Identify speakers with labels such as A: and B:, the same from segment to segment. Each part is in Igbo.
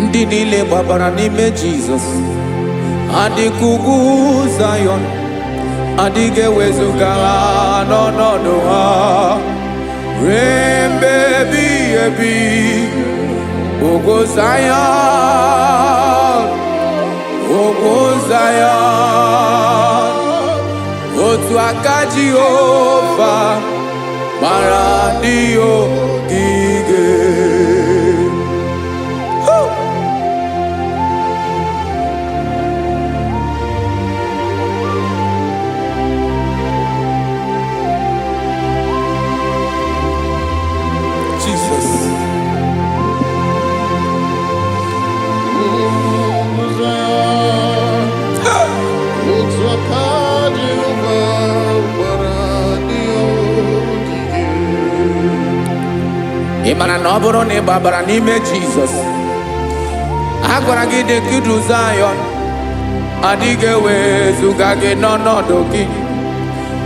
A: Ndinile babara n'ime Jesus. Adikugu Zion. Adige wezuga n'ọnọdụ ha. Rembe ebi. Ogo Zion. Ogo Zion. Otu aka Jehova mara ndị ogige. Jesus. Imana na ọ bụrụ na ị gbabara n'ime Jizọs, a gwara gị dị kudu Zion, adịghị ewezuga gị n'ọnọdụ gị.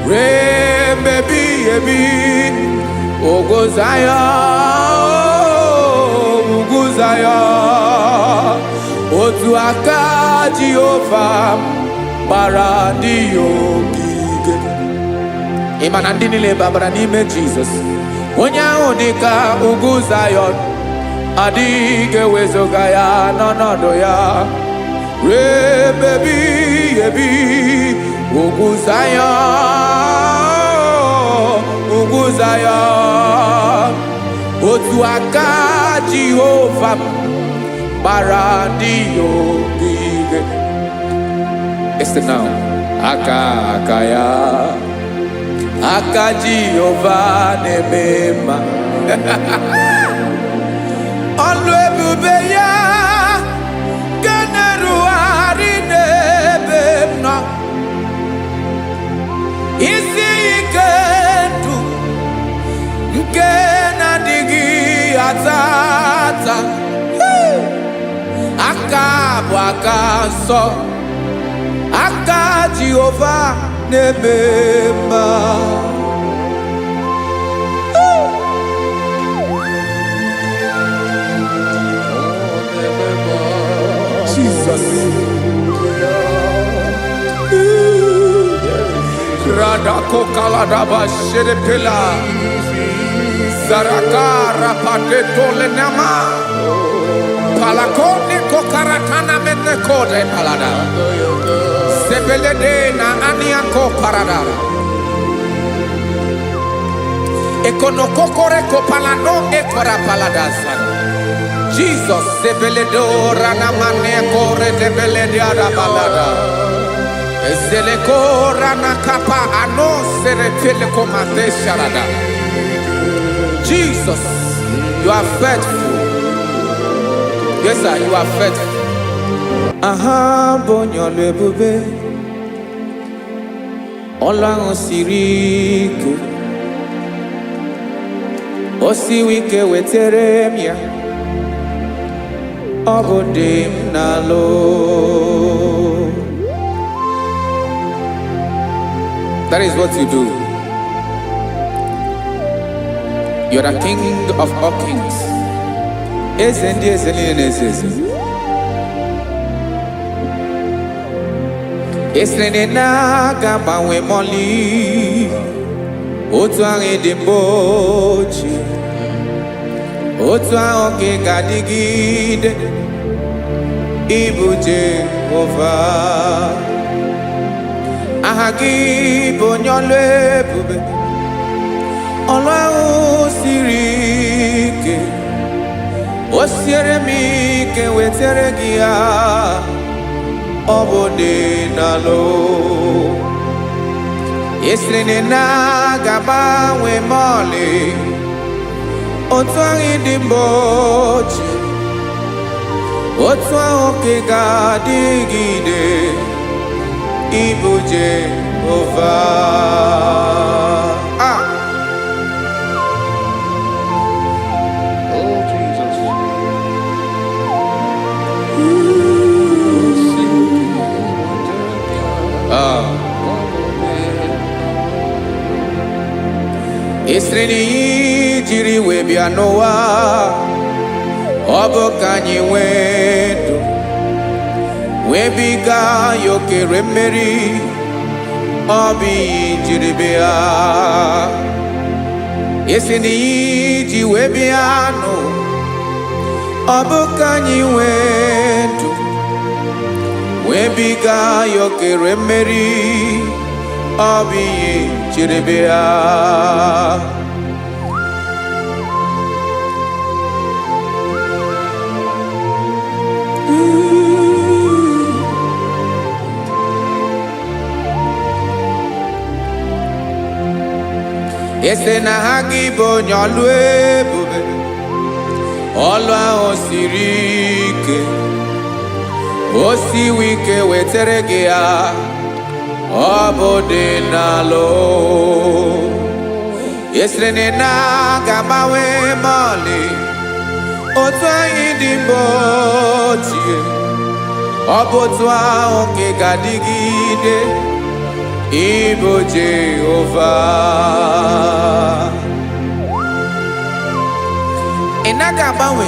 A: Ree mmebi ebi, ogo Zion, ugwu Zion, otu aka Jehova gbara ndị ogige. Imana ndị niile gbabara n'ime Jizọs, onye ahụ dịka ugwu Zion, adịghị ewezuga ya n'ọnọdụ ya. Ree mmebi ebi, ugwu Zion, ugwu Zion, otu aka Jehova gbara ndị ogige. Listen now, aka ya, aka Jehova na-eme mma. Ọlụ ebube ya ga na-erugharị n'ebe m nọ. Isi ike ndụ nke na-adịghị ata ata. Aka bụ aka nsọ, aka Jehova na-eme mma. Jesus. Radako kaladaba sherepela Zarakara pateto lenama Palakone kokaratana mene kode palada Sebelede na aniako parada Ekonokokore kopalano ekora paladasa Jesus sebeledo ranamane kore debelede arabalada Ezeleko ranakapa ano serepele komate sharada. Jesus, you are faithful. Yes, sir, you are faithful. Aha, bonyo lebube. Ola osirike. Osiwike weteremia. Obodim nalo. That is what you do. You are the King of all kings. Esrene na gamba we moli. Otu ange dimbochi. Otu ange gadigide. Ibu Jehovah. Ahagi bonyole bube. Olwa sirike. Osiere mi ke wetere gia. Obode nalo. Esrene na gaba we mole. Otwangi dimbochi. Otwangi gadigide. Ibu Jehovah.
B: Oh Jesus.
A: Esreni jiri we bianoa. ọ bụ ka anyị nwee ndụ webiga ya okere mmeri, ọ bụ ihe jiri bịa. Esi na iji wee bịa nụ, ọ bụ ka anyị nwee ndụ webiga ya okere mmeri, ọ bụ ihe jiri bịa. Ese na ha gị bụ onye ọlụ ebube, ọlụ ahụ siri ike, o siwe ike wetere gị ya, ọ bụ dị n'alụ. Esere na ga-agbanwe ma ọlị, otu anyị dị mgbe ochie, ọ bụ otu ahụ ka ị ga-adịgide, ịbụ Jehova. Ị naghị agbanwe.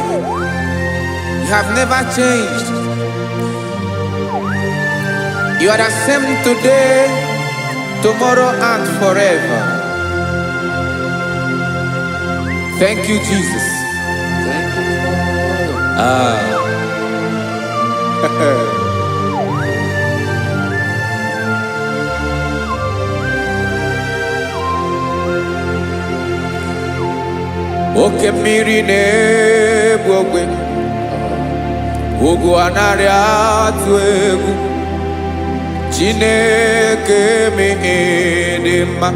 A: You have never changed. You are the same today, tomorrow and forever. Thank you, Jesus.
B: Thank you, Lord.
A: Oke mmiri na-egbu ogwe, ugwu anaghị atụ egwu, Chineke mee dị mma.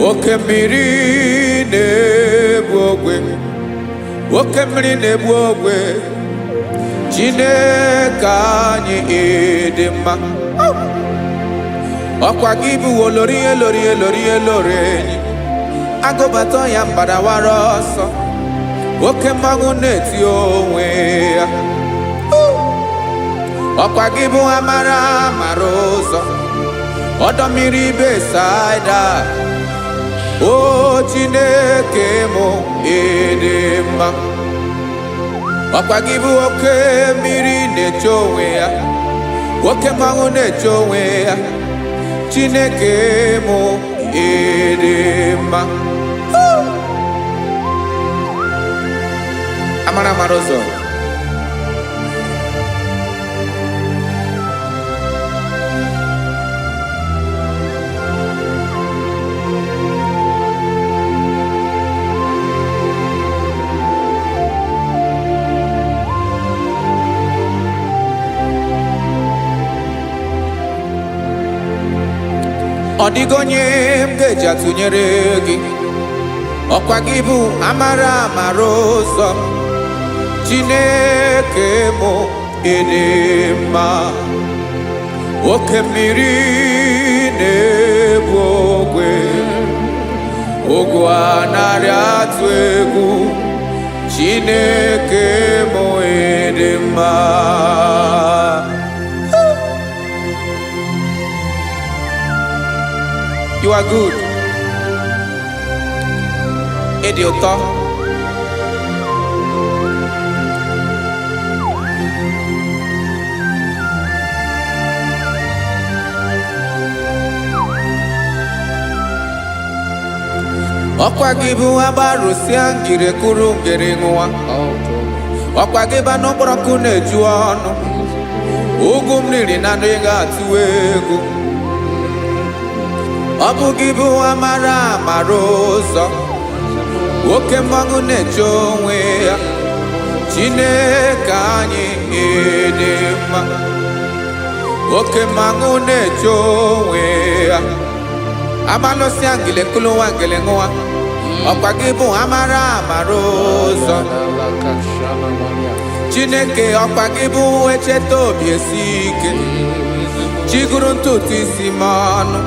A: Oke mmiri na-egbu ogwe, oke mmiri na-egbu ogwe, Chineke anyị dị mma. Ọkwa gị bụ olori elori elori elori enyi, agụbata ya mbadawara ọsọ, oke mmanwụ na-eti onwe ya. Ọkwa gị bụ amara amara ụzọ, ọdọ mmiri Besaida, o Chineke mụ ịdị mma. Ọkwa gị bụ oke mmiri na-eche onwe ya, oke mmanwụ na-eche onwe ya, Chineke mụ ịdị mma. Amara amara ụzọ, ọ dịghị onye m ga-eji atụnyere gị. Ọkwa gị bụ amara amara ụzọ, Chineke mụ ịdị mma. Oke mmiri na-egbu ogwe, ugwu anaghị atụ egwu, Chineke mụ ịdị mma. You are good. Ịdị ụtọ. Ọkwa gị bụ agbarụsịa ngiri kụrụ ngiri nwa. Ọkwa gị bụ anụ kpọrọkụ na-eju ọnụ, ugwu mmiri na anụ ga atụ egwu. Ọ bụ gị bụ amara amara ụzọ, oke mmanwụ na-eche onwe ya, Chineke anyị ịdị mma. Oke mmanwụ na-eche onwe ya, amalụsịa ngile kụlụ nwa ngile nwa. Ọkwa gị bụ amara amara ụzọ, Chineke. Ọkwa gị bụ echeta obi esi ike, chigụrụ ntutu isi m ọnụ,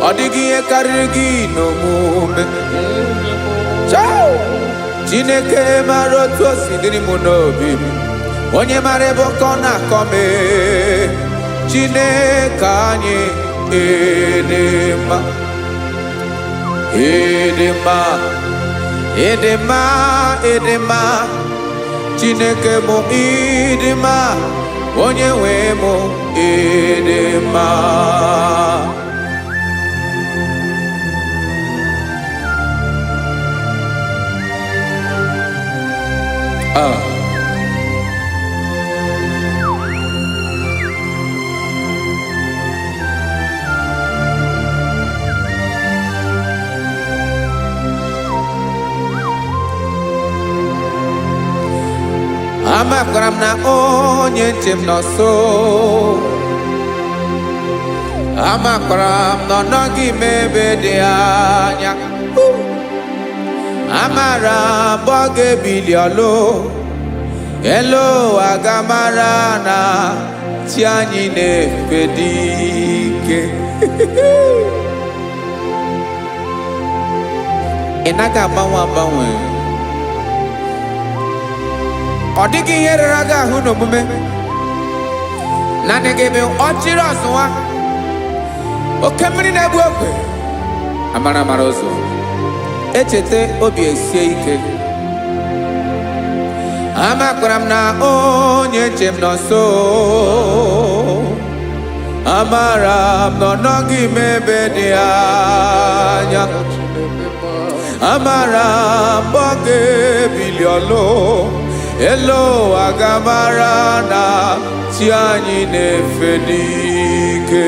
A: ọ dịghị ihe karịrị gị n'omume. Chineke mara otu o si dịrị m n'obi m, onye mara ebe ọkọ na-akọ m. Chineke anyị ịdị mma, ịdị mma, Edema, edema, Chineke mo idima, onye nwe mo edema. Amakaram na onye ntem noso. Amakaram no nogi mebe de anya. Amara boge biliolo. Hello agamara na tianyi ne fedike. Enaga bawa. Odigi here raga huno mume nanegebe ochiro aswa okemri na buokwe amara marozo echete obi esie ike amakwaram na onye chem no so amara no nogi mebe de anya amara boge biliolo. Hello agamara na tianyi ne fedike.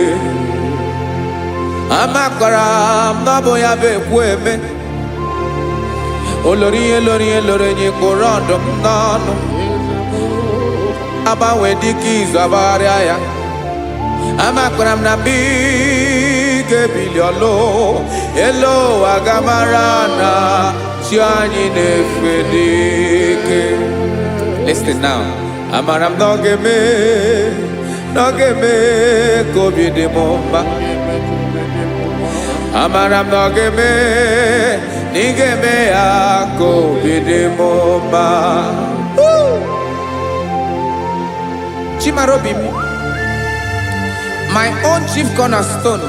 A: Amakaram na boya be kweme. Olori nyi korondo nano. Aba wediki zabaria ya. Amakaram na bige biliolo. Hello agamara na tianyi ne fedike. Listen now. Amaram nogeme kobi de momba. Amaram nogeme nigeme ya kobi de momba. Chimarobimi, my own chief cornerstone,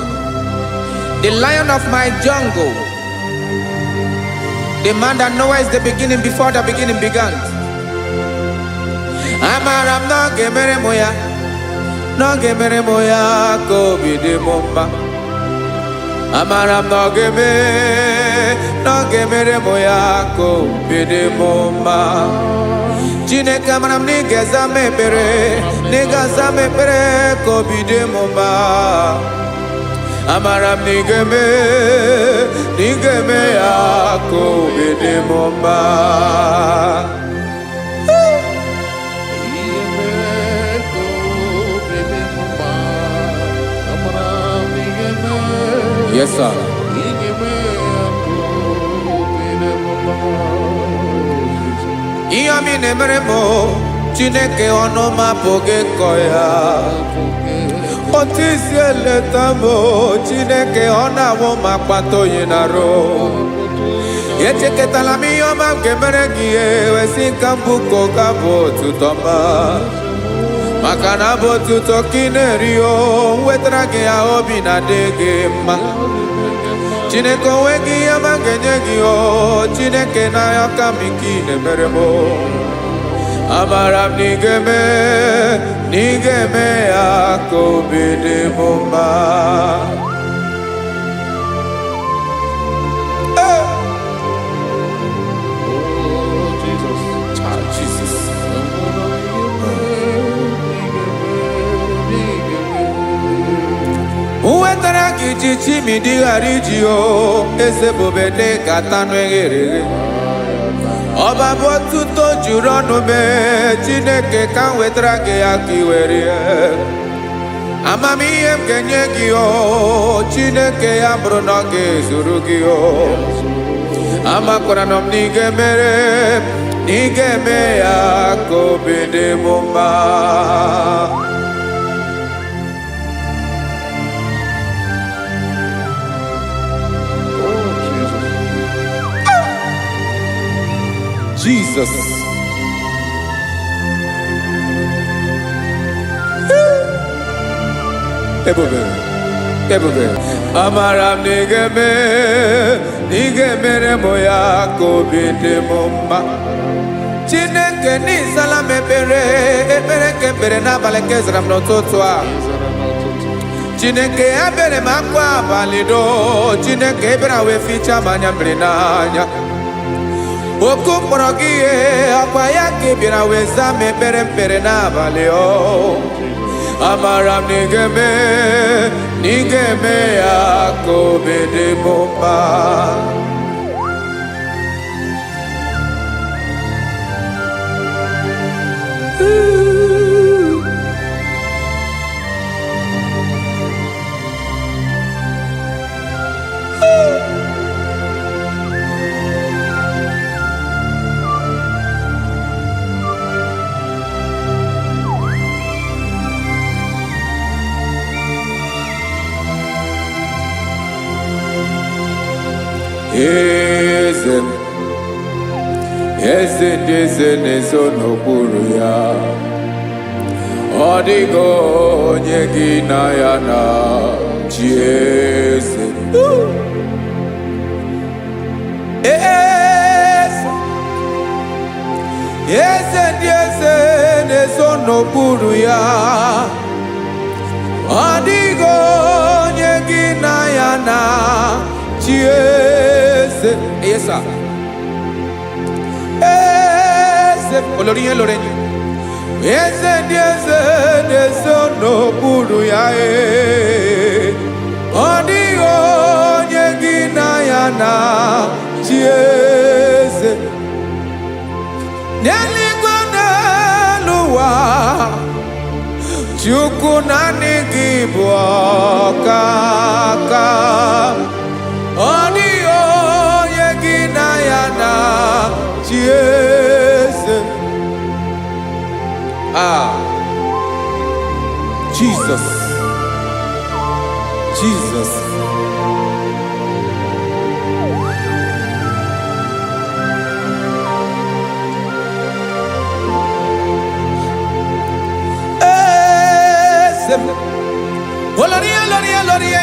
A: the lion of my jungle, the man that knows the beginning before the beginning began. Amaram no gemere moya kobi de momba. Amaram no gemere moya kobi de momba. Chineke amaram nigeza mepere kobi de momba. Amaram nigeme ya kobi de momba. Yes, sir. Iyami nemeremo, Chineke onoma poge koya. Otisi eletamo, Chineke onawo makpato yenaro. Yecheke talami yoma kemeregie, wesinkambuko kabo tutoma. Makana botu tokinerio wetrage ya obi na dege ma. Chineke wegi ya mangenyegi o Chineke na ya kamiki nemeremo. Amaram nigeme ya kobi de momba. Uwetara kichichi midi harijio eze bobede katano egere. Oba botuto jurono me Chineke kan wetara ke akiwere. Amami em kenyegi o Chineke ya brono ke surugi o. Amakora nom nigeme ya kobi de momba. Jesus. Ebube. Ebube. Amara nigeme, nigemere moya kobide mumba. Chineke ni salame ebere kebere na baleke zram no totwa. Chineke abere makwa balido, Chineke ebera we ficha manya brinanya. Oku morogie akwa yake bira we zame bere na baleo. Amara nigeme akobede bomba. Eze nezo n'okpuru ya. Ọ dịghị onye gị na ya na-achị eze. Eze nezo n'okpuru ya. Ọ dịghị onye gị na ya na-achị eze. Yes, sir. Olórí yẹn lórí ẹni. Eze nezo n'okpuru ya. Ọ dịghị onye gị na ya na-achị eze. N'eluigwe n'elu ụwa, Chukwu naanị gị bụ ọkaka. Ọ dịghị onye gị na ya na-achị eze. Jesus. Oloria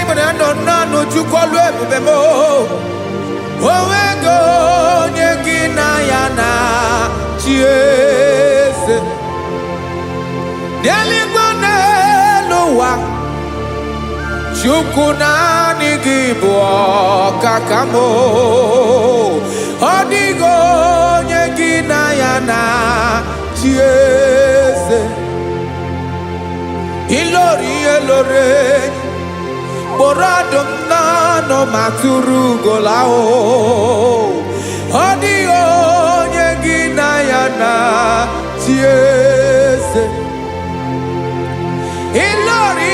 A: ibona no Chukwu olu ebube mo. Owego onye gị na ya na-achị eze. N'eluigwe n'elu ụwa, Chukwu naanị gị bụ ọkaka m. Ọ dịghị onye gị na ya na-achị eze. Ilori kpọrọ ọdụm n'ọnụ ma tụrụ ugola o. Ọ dịghị onye gị na ya na-achị eze. Ilori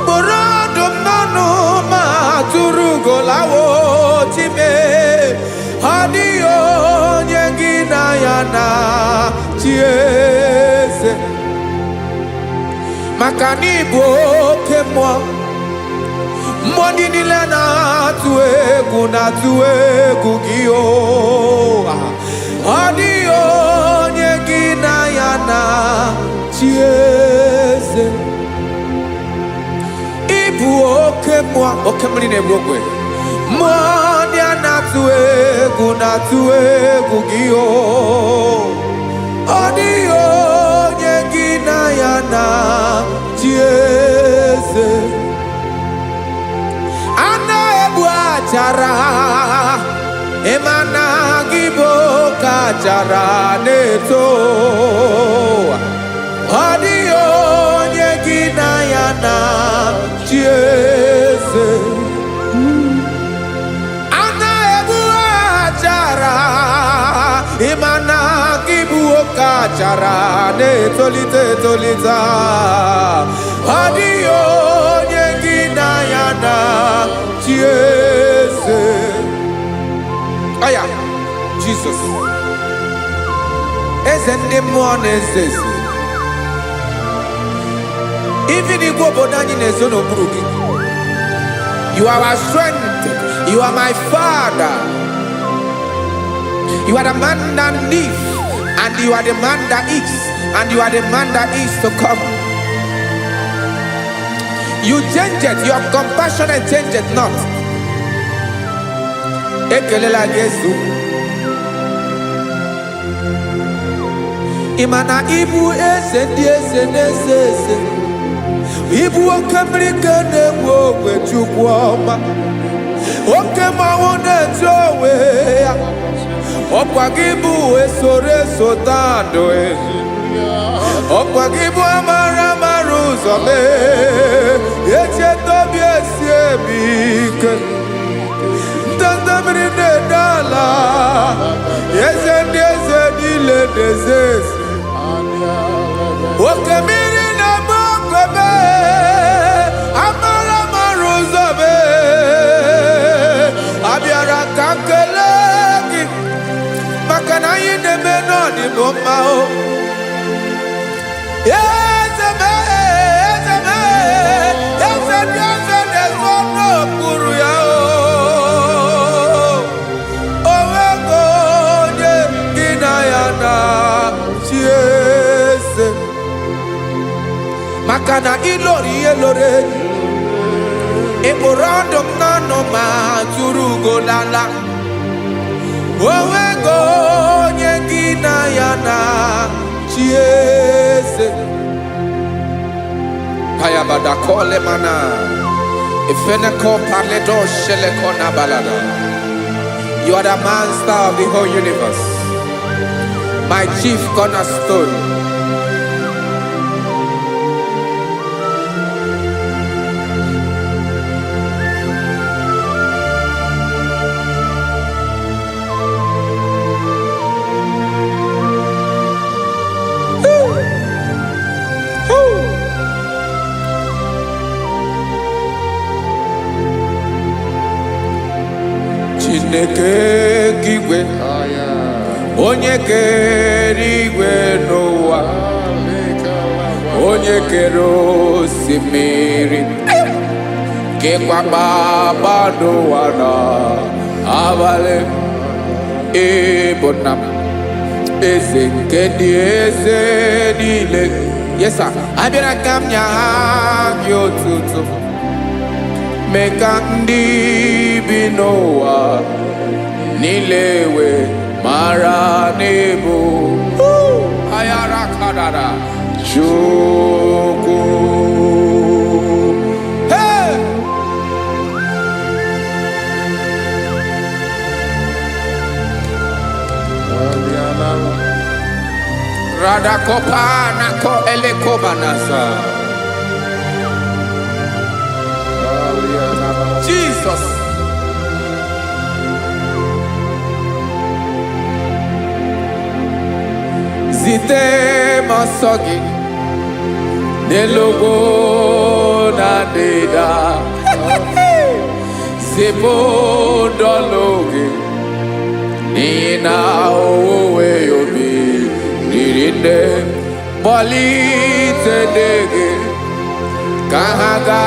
A: kpọrọ ọdụm n'ọnụ ma tụrụ ugola o. Time ọ dịghị onye gị na ya na-achị eze. Maka na ị bụ oke mmụọ, mmụọ ndị niile na-atụ egwu gị o. Ọ dịghị onye gị na ya na-achị eze. Ị bụ oke mmụọ, oke mmiri na-egbu ogwe. Mmụọ ndị a na-atụ egwu gị o. Ọ dịghị onye gị na ya na-achị eze. A na-egbu achara, ịma na gị bụ ka achara na-eto. Ọ dịghị onye gị na ya na-achị eze. A na-egbu achara, ịma na gị bụ ka achara na-etolite. Ọ dịghị onye gị na ya na-achị eze. Aya, Jesus. Eze ndị mmụọ na-eze eze. Even igwe obodo anyị na-ezo n'okpuru gị. You are our strength. You are my Father. You are the man that lives, and you are the man that is, and you are the man that is to come. You change it, your compassion and change it not. Ekelela Yesu. Imana ibu ese di ese nese ese. Ibu okamrika ne wo wechukwoma. Okema wone jowe. Okwagibu esore sotando e. Okwagibu amara maruzome. Eche tobi esiebike. Tandamri ne dala. Yeze dile dezes. Okemiri na bokebe. Amara maruzome. Abiara kankelegi. Makana yine meno di bomao. Yezeme, yezeme, yezeme, no kuru ya o. Owego nye gina ya na chiese. Makana ilori elore. Eborandom nano ma turugo lala. Owego nye gina ya na chiese. Payabada kole mana. Ifeneko paledo sheleko na balada. You are the master of the whole universe. My chief cornerstone. Chineke kigwe onye kere igwe n'ụwa onye kere osimiri kekwa kpakpando ụwa na abalị ịbụ nna m eze nke ndị eze niile. Yes sir, abịara ka m nye ha gị otuto mee ka ndị bi n'ụwa niile wee mara n'ebu ayara kadara Chukwu. Hey! Radakopa nako elekoba nasa. Jesus. Zite masogi nelogo na deda. Zipo dologe nina owe yobi nirinde bolite dege kahaga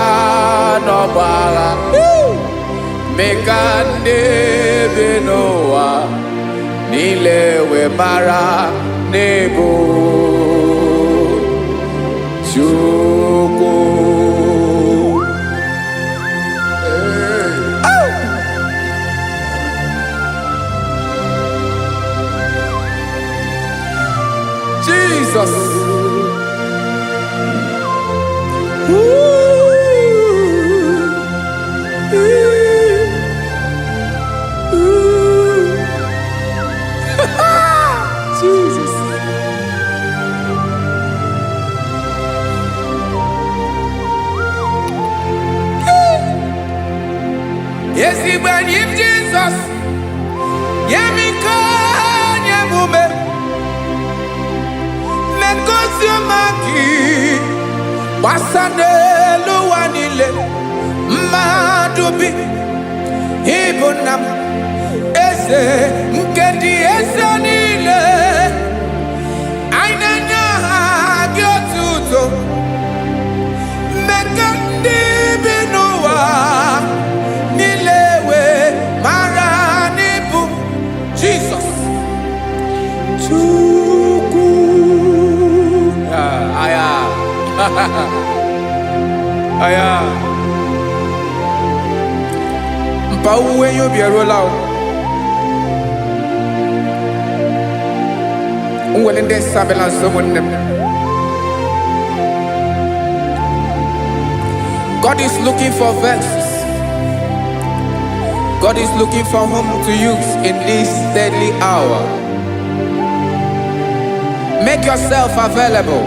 A: no bala. Mekande benoa nilewe mara nebo Chukwu. Jesus. Jesus. Yes, he when him Jesus. Yemiko nyemume. Mekosio maki. Wasane luwanile. Madubi. Ibunam. Ese nkedi ese nile. Ainanya gyotuto. Mekandi binuwa. Nilewe maranibu. Jesus. Chukwu. Aya. aya mpa uwe yo bierola o unwelende sabela someone. God is looking for verses. God is looking for whom to use in this deadly hour. Make yourself available.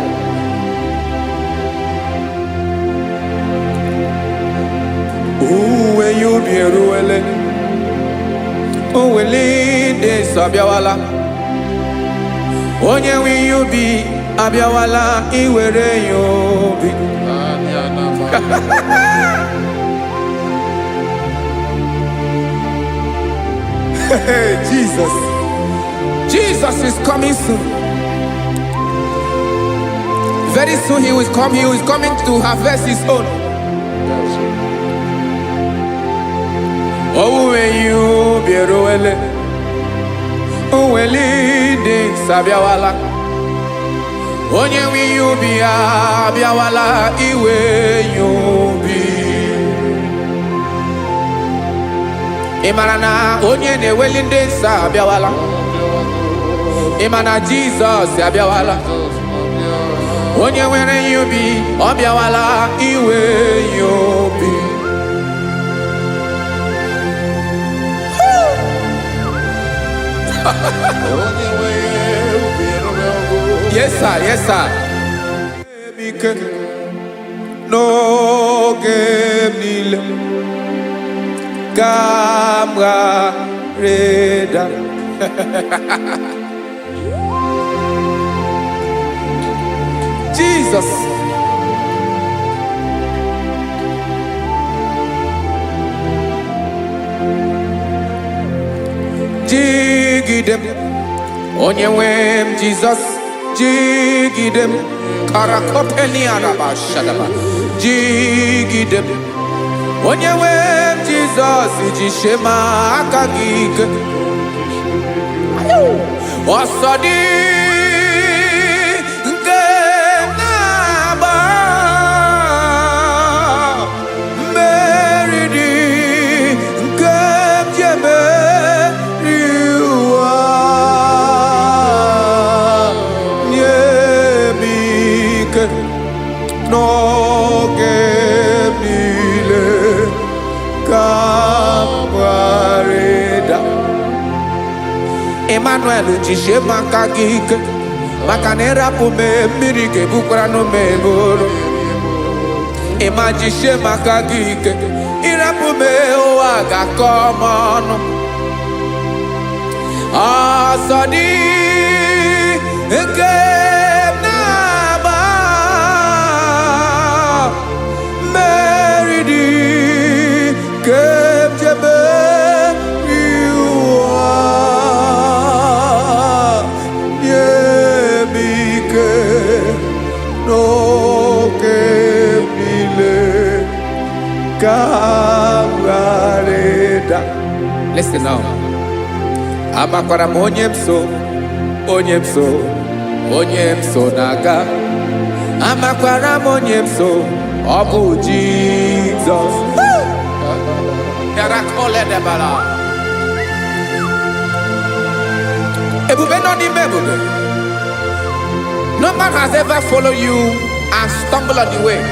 A: Uwe you be ruele. Uwe linde sabiawala. Onye wi you be abiawala iwere you be. Jesus. Jesus is coming soon. Very soon he will come. He is coming to harvest his own. Oh, when you be roele, oh, when leading sabiawala, onye wi you be abiawala iwe you be. Imarana onye ne welinde sabiawala. Imana Jesus abiawala. Onye were you be abiawala iwe you be. Yes sir, yes sir. No game nile Camera Reda. Jesus. Jigidem onye wem Jesus jigidem karakopeni araba shadaba jigidem onye wem Jesus jishema akagike osodi nke naba meridi nke jeme no gemile kamareda Emmanuel jishe makagike makanera pume mirike bukrano meboro Ema jishe makagike irapume oaga komono asadi eke Listen now. Amakwara onyemso naga. Amakwara onyemso obu Jesus. Yarakole debala. Ebube no ni mebube. No man has ever followed you and stumbled on the way.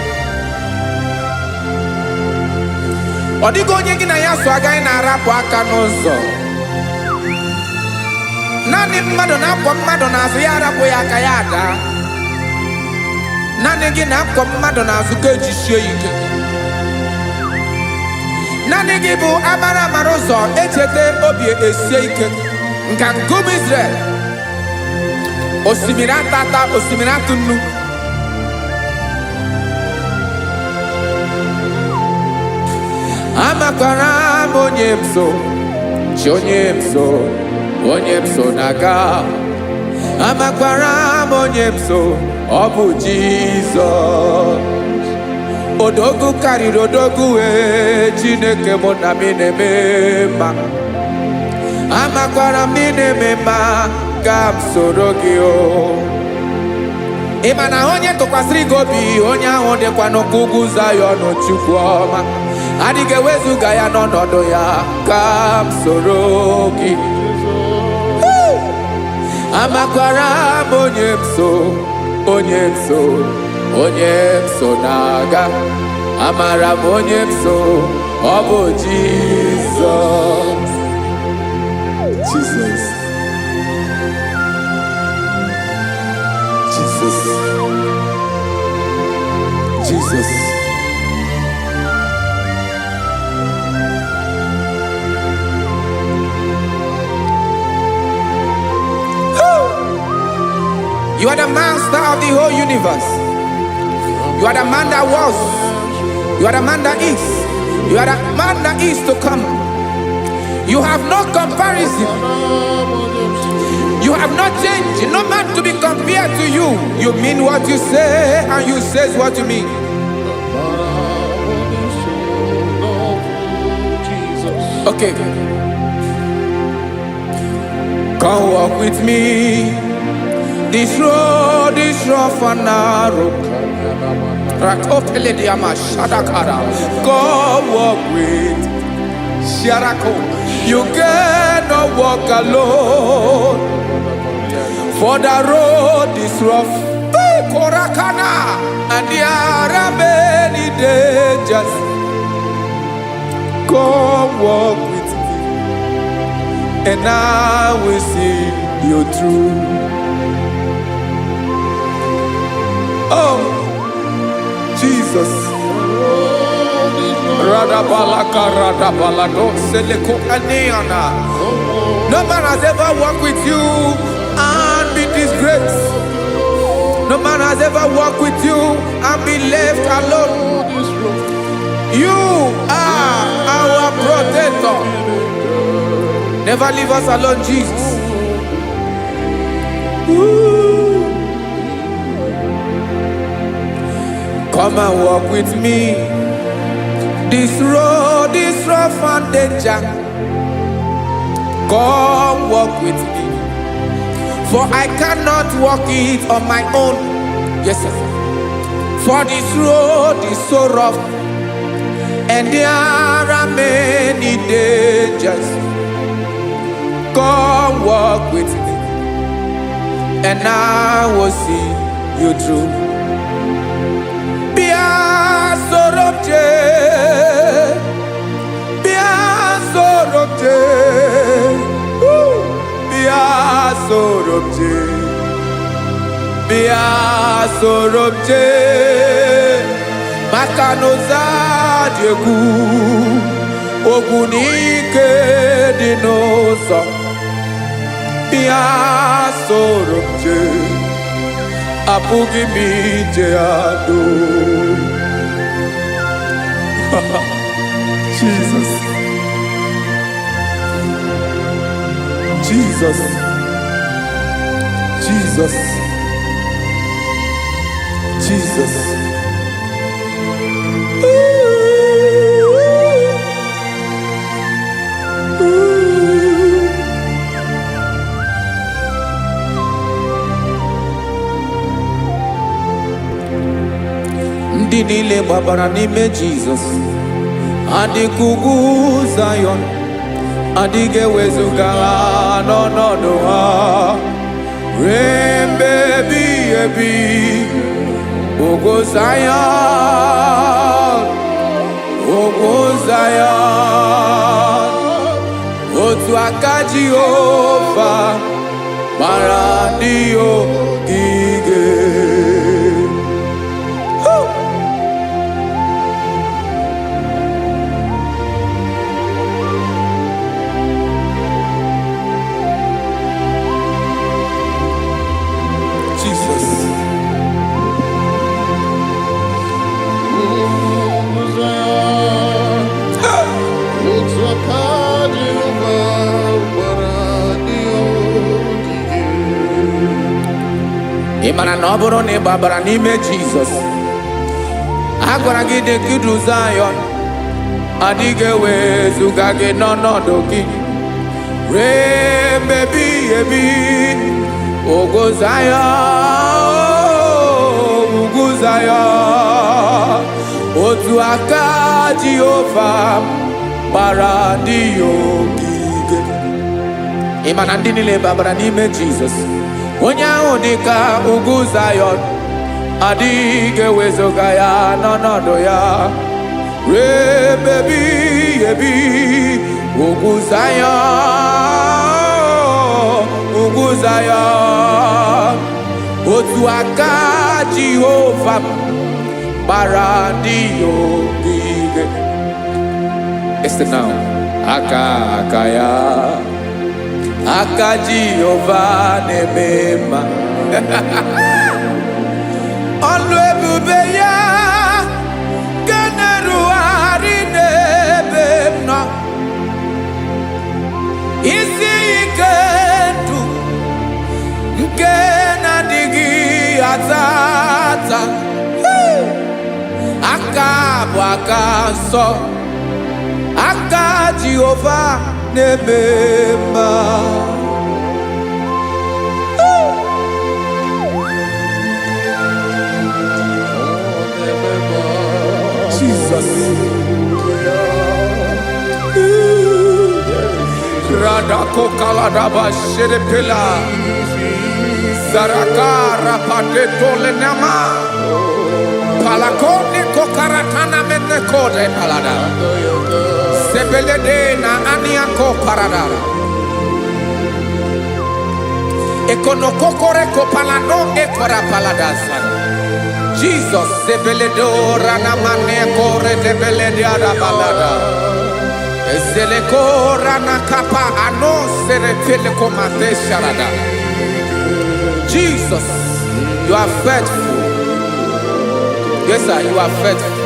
A: Odigo onye gị na ya so agaghị na-arapụ aka n'ụzọ. Naanị mmadụ na-akwọ mmadụ n'azụ ya arapụ ya aka ya ada. Naanị gị na-akwọ mmadụ n'azụ ka ejisie ike. Naanị gị bụ amara ụzọ echete obi esie ike. Nka ngụm Israel. Osimiri atata, osimiri atụ nnu. Amakwara onyemso, onyemso naga. Amakwara onyemso, obu Jesus. Odogu karịrị odogu Chineke mụ na mi na-eme mma. Amakwara mi na-eme mma ka m soro gị o. ịma na onye tụkwasịrị gị obi onye ahụ dịkwa n'ugwu Zayọn Chukwu ọma adịghị ewezuga ya n'ọnọdụ ya ka m soro gị amakwara m onye m so na-aga amara m onye m so ọ bụ Jizọs Jesus. You are the master of the whole universe. You are the man that was. You are the man that is. You are the man that is to come. You have no comparison. You have not changed. No man to be compared to you. You mean what you say and you say what you mean. Okay. Come walk with me. This road is rough and narrow. Come walk with Sharako. You cannot walk alone. For the road is rough. Korakana. And there are many dangers. Come walk with me, and I will see you through. Oh, Jesus. No man has ever walked with you and be disgraced. No man has ever walked with you and be left alone. You are our protector. Never leave us alone, Jesus. Ooh. Come and walk with me. This road is rough and danger. Come walk with me. For I cannot walk it on my own. Yes, sir. For this road is so rough. And there are many dangers. Come walk with me, and I will see you through. Be a sorobje, be a sorobje, be a sorobje, be a sorobje. Makanoza diegu ogunike dinosa bia sorobje apugi mije ado. Jesus, Jesus, Jesus, Jesus. Ndị niile gbabara n'ime Jizọs adịghị ugwu Zayọn adịghị ewezuga ha n'ọnọdụ ha ruo mgbe ebighị ebi. Ugwu Zayọn, ugwu Zayọn, otu aka Jehova mara ndị ogige. Ịmara na ọ bụrụ na ị gbabara n'ime Jizọs, a gwara gị dị ka Zayọn adịghị ewezuga gị n'ọnọdụ gị ruo mgbe ebighị ebi. Ugwu Zayọn, aka Jehova bara ndị ogige. Ịma na ndị niile babara n'ime Jizọs, onye ahụ dị ka ugwu Zayọn, adịghị ewezuga ya n'ọnọdụ ya ruo ebi ugwu Zayọn, ugwu Zayọn. Otu aka Jehova bara ndị ogige. Listen now. Aka ya, aka Jehova na-eme mma. Ọlụ ebube ya ga na-erugharị n'ebe m nọ. Isi ike ndụ nke na-adịghị ata ata. Aka bụ aka nsọ, aka Jehova na-eme mma. Jesus. Radako kaladaba sherepela zarakara pateto lenama palakone kokaratana mene kode palada sebelede na aniako parada ekonokokore kopalano ekora paladasa. Jesus sebeledo rana mane kore debelede arabalada ezeleko rana kapa ano serepele komate sharada. Jesus, you are faithful. Yes sir, you are faithful.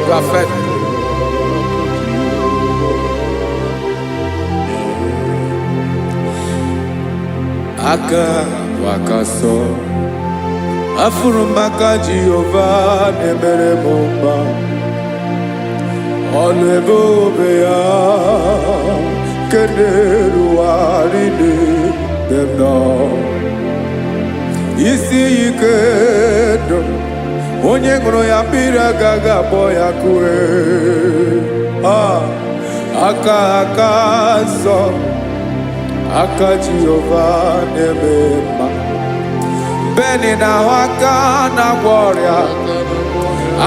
A: You are faithful. Aka wakaso afurumaka Jehova nemere mumba. Ọlụ ebube ya keneruwarị n'ebe m nọ. Isi ike ndụ onye ṅụrụ ya mmiri agaghị abọ ya kue. Aka nsọ, aka Jehova na-eme mma. Beni na-ahụ aka na-agwọ ọrịa,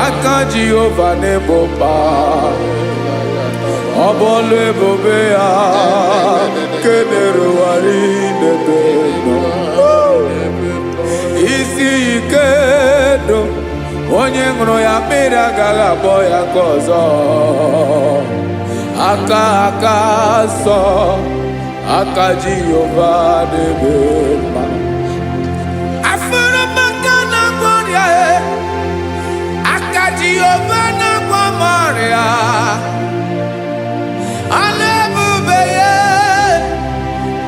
A: aka Jehova na-egbo mkpa. Ọ bụ ọlụ ebube ya kenerugharị n'ebe m nọ. Isi ike ndụ onye ṅụrụ ya mmiri agaghị abọ ya ka ọzọ. Aka nsọ, aka Jehova na-eme mma. Afụrụmaka na-agwọ ọrịa, aka Jehova na-agwọ m ọrịa. Ọlụ ebube ya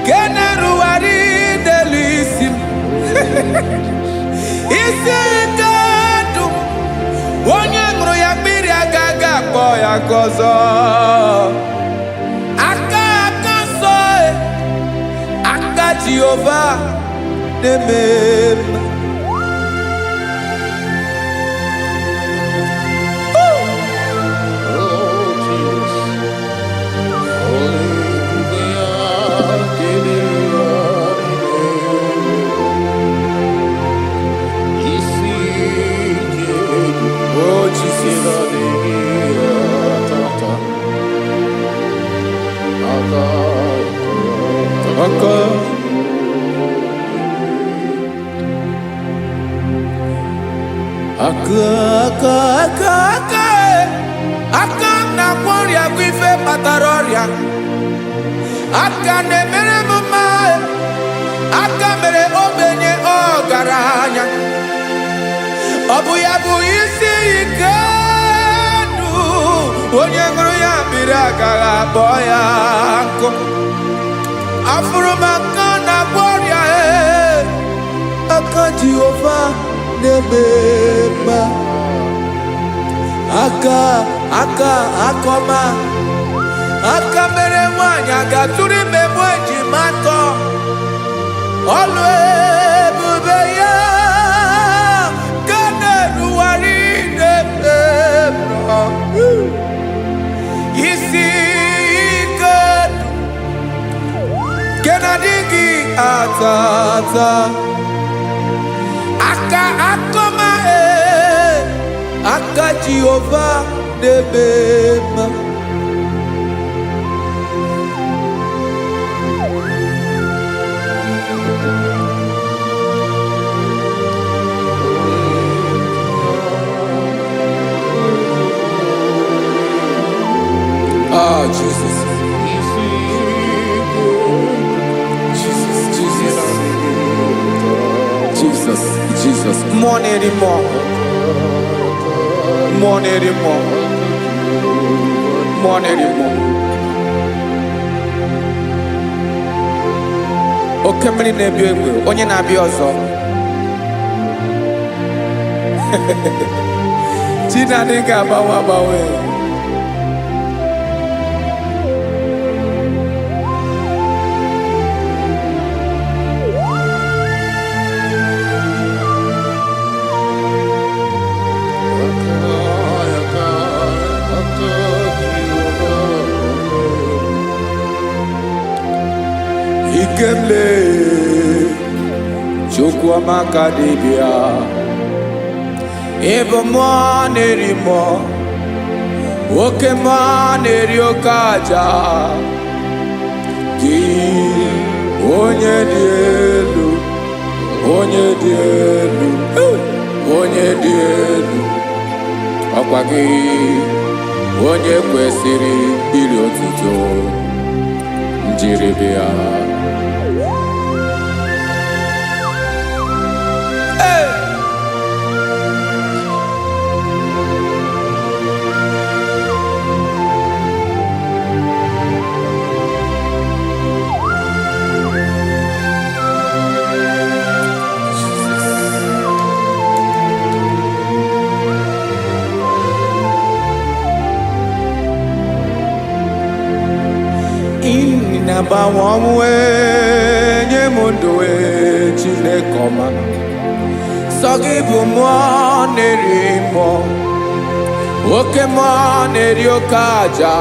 A: kenerugharị n'elu isi m. Isi ike ndụ onye ṅụrụ ya mmiri agaghị akpọ ya ka ọzọ. Aka nsọ, aka Jehova na-eme mma. Aka na-agwọ ọrịa bụ ife kpatara ọrịa. Aka na-emere m mma, aka mere ogbenye ọgaranya. Ọ bụ ya bụ isi ike ndụ onye ṅụrụ ya mmiri agaghị akpọ ya nkụ. Afụrụmaka na-agwọ ọrịa, aka Jehova na-eme mma. Aka ọma, aka mere nwanyị ga-atụrụ ime mụ ejima atọ. Ọlụ ebube ya ga na-erugharị n'ebe m tata aka akoma aka Jehovah debema oh Jesus. Jesus, more anymore. More anymore. More anymore. Okemeli nebi egwe, onye na-abịa ọzọ. Chinadị ga-agbanwe agbanwe. Ikemle chukwu amaka dibịa ebe mmụọ na-eri mmụọ oke mmụọ na-eri oke aja gị onye dị elu onye dị elu onye dị elu ọkwa gị onye kwesịrị iri otuto njiri bịa. Nabawamwe nyemundoe Chineke ọma sọ gị bụ mmụọ na-eri mmụọ oke mmụọ na-eri oke aja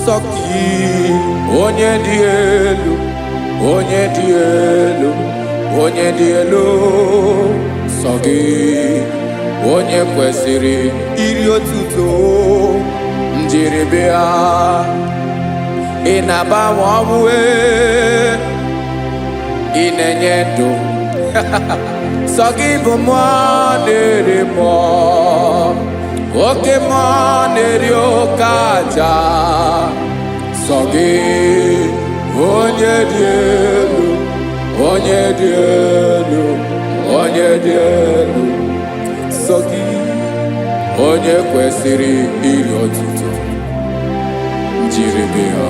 A: sọ gị onye dị elu onye dị elu onye dị elu sọ gị onye kwesịrị iri otuto njiri bịa. Ịna-agbanwe ọnwụ ị na-enye ndụ sọ gị bụ mmụọ na-eri mmụọ oke mmụọ na-eri oke aja sọ gị onye dị elu onye dị elu onye dị elu sọ gị onye kwesịrị iri otuto njiri bịa.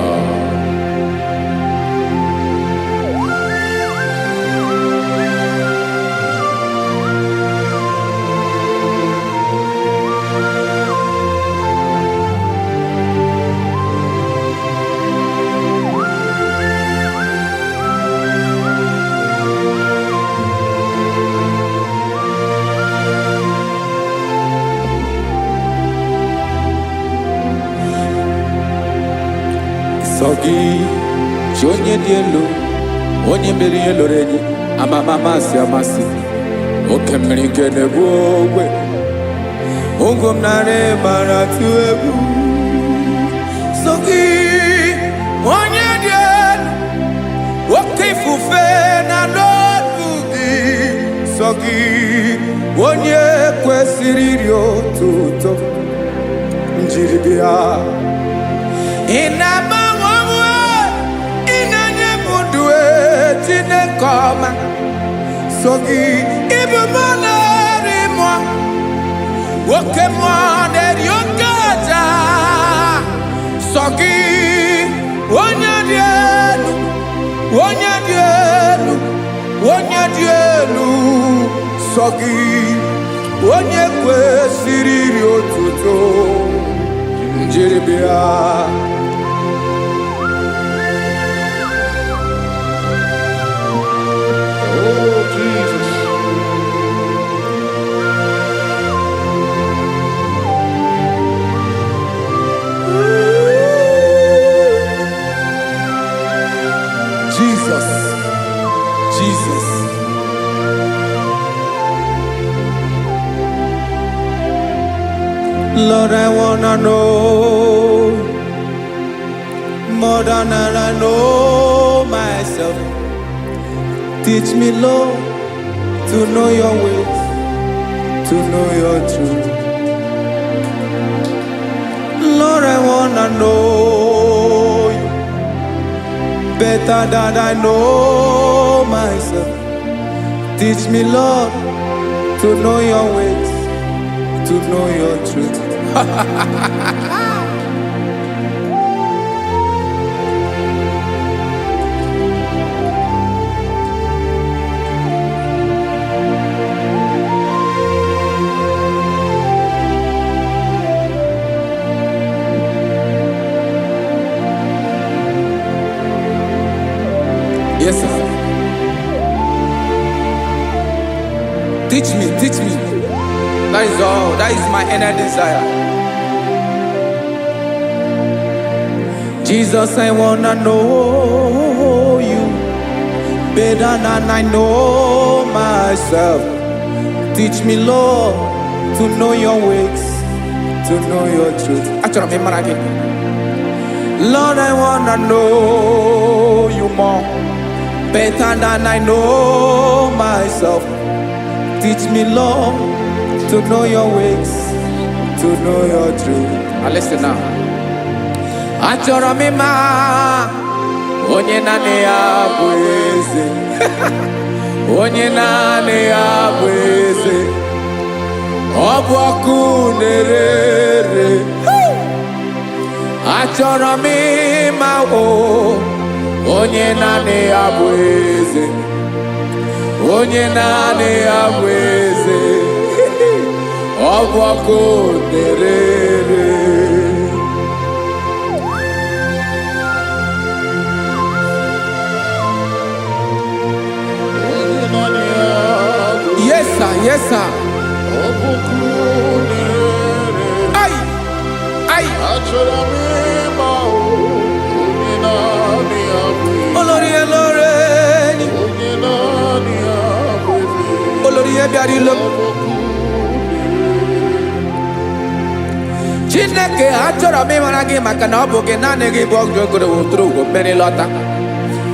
A: Sọ gị chi onye dị elu onye mere ihe lụrụ enyi amama amasị amasị oke mmiri nke na-egbu ogwe ụgụ m nara mara tụ egwu. Sọ gị onye dị elu oke ifufe na n'ọdụ gị sọ gị onye kwesịrị iri otuto njiri bịa. Ị na-agbanwe ị na-enye m ndụ Chineke ọma sọ gị ịbụ mmụọ na-eri mmụọ oke mmụọ na-eri oke aja sọ gị onye dị elu onye dị elu onye dị elu sọ gị onye kwesịrị iri otuto njiri bịa. Jesus. Lord, I wanna know more than I know myself. Teach me, Lord, to know your ways, to know your truth. Lord, I wanna know you better than I know myself. Teach me, Lord, to know your ways, to know your truth. Yes, sir. Teach me, teach me. That is all. That is my inner desire. Jesus, I wanna know you better than I know myself. Teach me, Lord, to know your ways, to know your truth. Actually, I'm again. Lord, I wanna know you more, better than I know myself. Teach me, Lord, to know your ways, to know your truth. Listen now. Achọrọ m ịma onye naanị ya bụ eze. Onye naanị ya bụ eze. Ọ bụ ọkụ na-ere. Achọrọ m ịma onye naanị ya bụ eze. Onye naanị ya bụ eze. Ọ bụ ọkụ na-ere. Yes, sir. Yes, sir. Ay, ay. Olórí elóore ni. Olórí ebiari lo. Chineke achọrọ m ịmara gị maka na ọ bụ gị naanị gị bụ ọgụ ogoro wotoro ugwo mmeri lọta.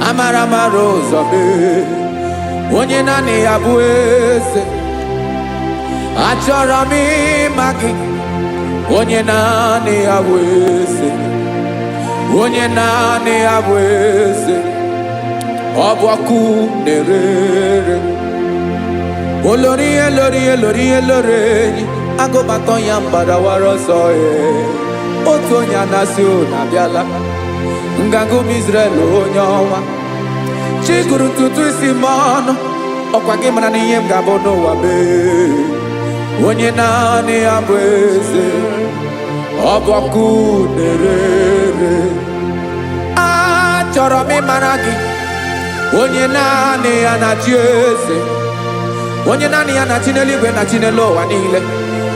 A: Amara mara ụzọ mee. Onye naanị ya bụ eze. Achọrọ m ịma gị. Onye naanị ya bụ eze. Onye naanị ya bụ eze. Ọ bụ ọkụ na-ere. Olórí elórí elórí elóore enyi. Agụbatọ ya mgbadawara ọsọ ya. Otu onye anasị ụna abịala. Nganga ụmụ Izrel onye ọma. Chiguru ntutu isi m ọnụ. Ọkwa gị mara na ihe m ga-abụ n'ụwa mee. Onye naanị ya bụ eze. Ọ bụ ọkụ na-ere. Achọrọ m ịmara gị. Onye naanị ya na-achị eze. Onye naanị ya na-achị n'eluigwe na chi n'elu ụwa niile.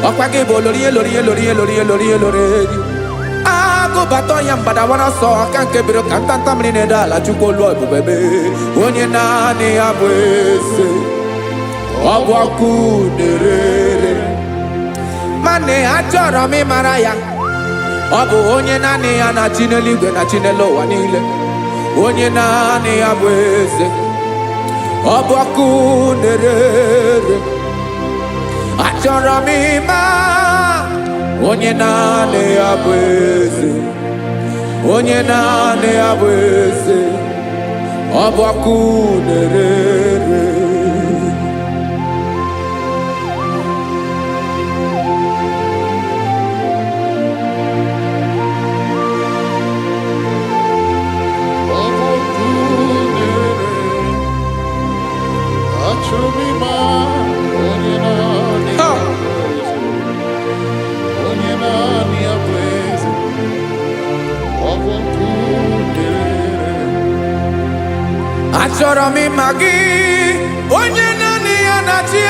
A: Ọkwa gị bụ olórí elórí elórí elórí elórí elórí enyi. Agụbatọ ya mgbadawara ọsọ aka nke biri ka ntanta mmiri na-ede ala Chukwu olu ebube mee. Onye naanị ya bụ eze. Ọ bụ ọkụ na-ere. Mane achọrọ m ịmara ya. Ọ bụ onye naanị ya na-achị n'eluigwe na chi n'elu ụwa niile. Onye naanị ya bụ eze. Ọ bụ ọkụ na-ere. Achọrọ m ịma onye naanị ya bụ eze. Onye naanị ya bụ eze. Ọ bụ ọkụ na-ere. Achọrọ m ịma gị. Onye naanị ya na-achị.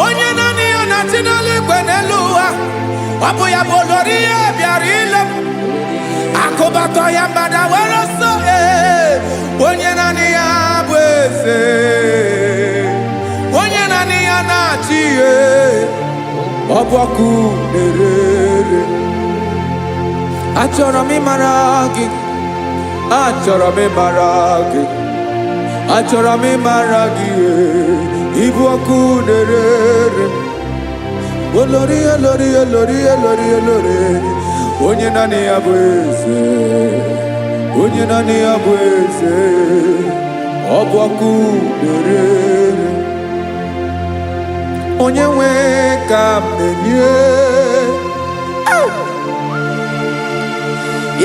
A: Onye naanị ya na-achị n'eluigwe n'elu ụwa. Ọ bụ ya bụ olórí ya bịara ile m. Akụbatọ ya mgbadawara ọsọ. Onye naanị ya bụ eze. Onye naanị ya na-achị. ọbọkụ na-erere. Achọrọ m ịmara gị, achọrọ m ịmara gị, achọrọ m ịmara gị, ịbụ ọkụ na-erere. Olori olori olori olori olori, onye naanị ya bụ eze, onye naanị ya bụ eze, ọbụ ọkụ na-erere. Onye nwe ka m na-enye,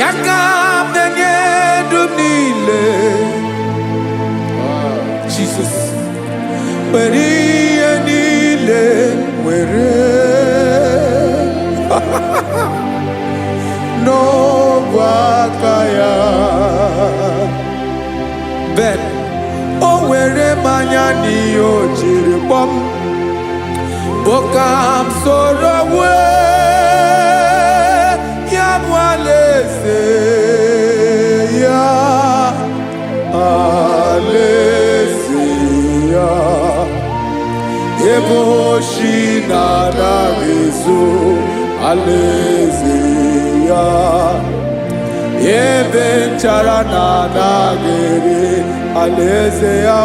A: ya ka m na-enye ndụ m niile. Jesus, were ihe niile were n'ọbụ aka ya. Ben, o were mmanya n'ihe o jiri kpọọ m, bụ ka m soro wee ya bụ alaeze ya, alaeze ya. Ebe oshi na-anaghị ezo, alaeze ya. Ebe nchara na-anaghị ere, alaeze ya.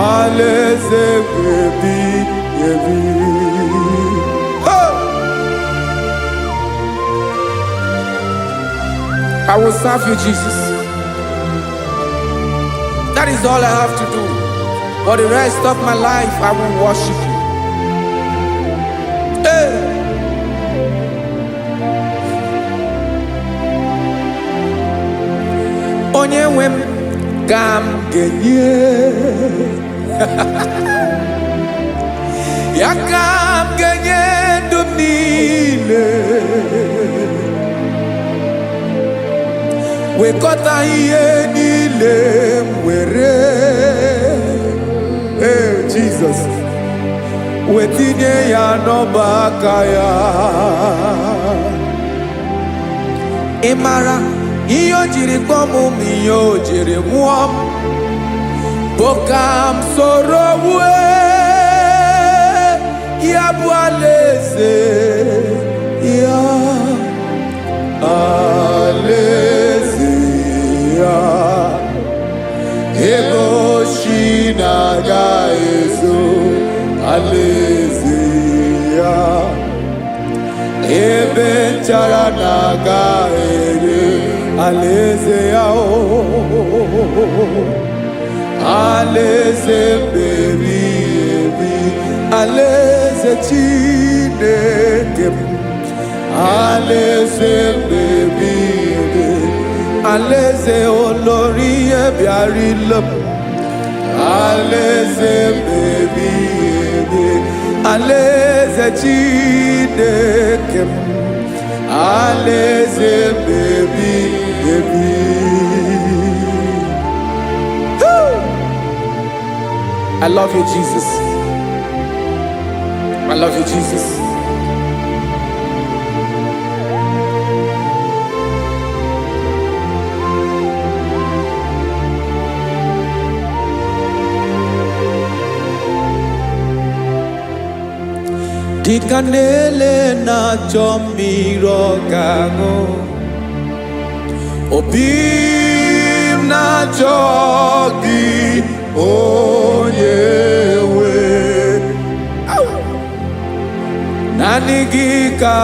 A: Alaeze ebi ebi. I will serve you, Jesus. That is all I have to do. For the rest of my life, I will worship you. Hey. Onye nwe m ka m ga-enye, ya ka m ga-enye ndụ m niile. Wekọta ihe niile m were, Jesus, wetinye ya n'ọba aka ya. Ị mara ihe o jiri kpọọ m, ihe o jiri nwụọ m, bụ ka m soro wee ya bụ alaeze ya, alaeze ya. Ebe oshi na-agaghị ezo, alaeze ya. Ebe nchara na-agaghị ere, alaeze ya. Alaeze ebi ebi, alaeze Chineke m, alaeze ebi ebi, alaeze olori ebiarịla m, alaeze ebi ebi, alaeze Chineke m, alaeze ebi ebi. I love you, Jesus. I love you, Jesus. Dịka na-ele na-achọ mmiri ọ ga-aṅụ, obi m na-achọ gị, onye nwe. Naanị gị ka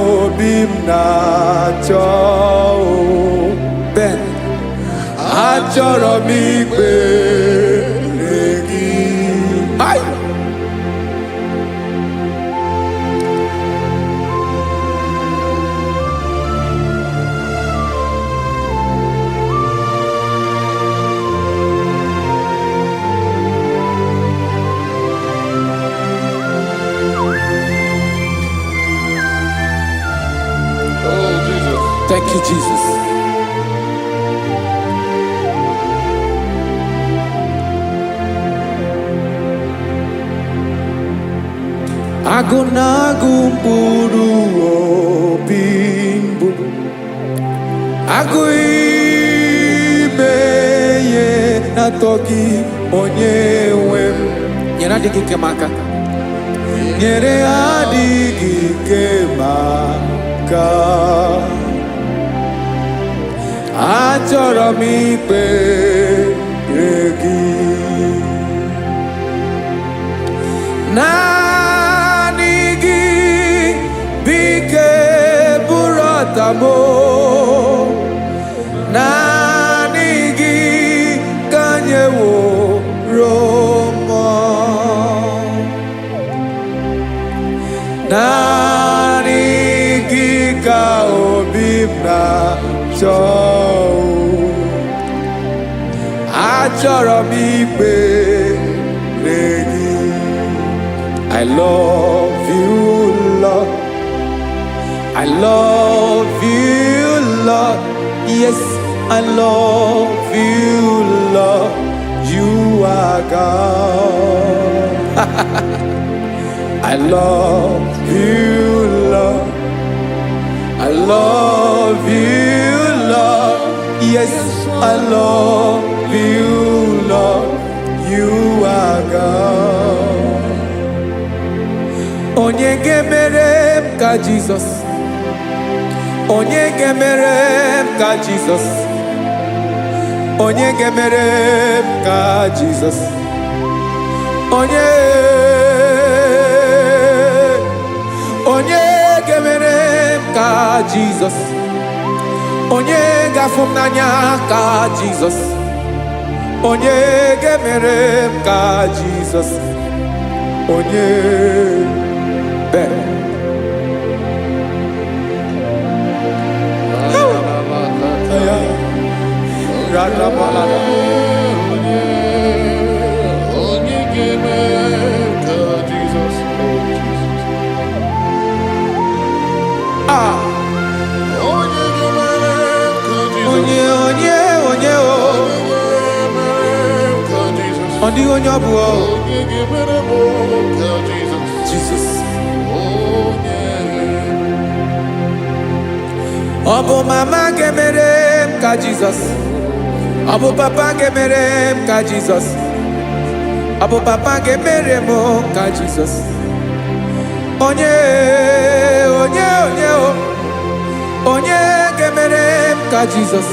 A: obi m na-achọ. Ben, achọrọ m ikpere gị. Thank you, Jesus. Agụ na-agụ mkpụrụ obi mbụ, agụ ime ihe na-atọ gị, onye nwe m. Nyere adịghị ike m aka. nyere adịghị ike maka achọrọ m ikpere gị naanị gị bike bụrụ ọtamo naanị gị ka nyeworo m naanị gị ka obi m na-achọ achọrọ m ikpere gị I love you Lord I love you Lord yes I love you Lord you are God I love you Lord I love you Lord yes I love you Lord you are God onye ga-emere m ka Jesus onye ga-emere m ka Jesus onye ga-emere m ka Jesus onye ga-emere m ka Jesus onye ga-afụ m n'anya ka Jesus onye ga-emere m ka Jesus onye onye ọ bụ Jesus ọ bụ mama ga-emere m ka Jesus ọ bụ papa ga-emere m ka Jesus ọ bụ papa ga-emere m ka Jesus onye ga-emere m ka Jesus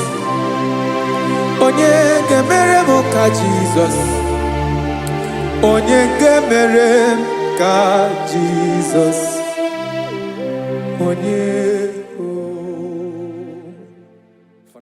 A: onye ga-emere m ka Jesus onye ga-emere m ka Jesus onye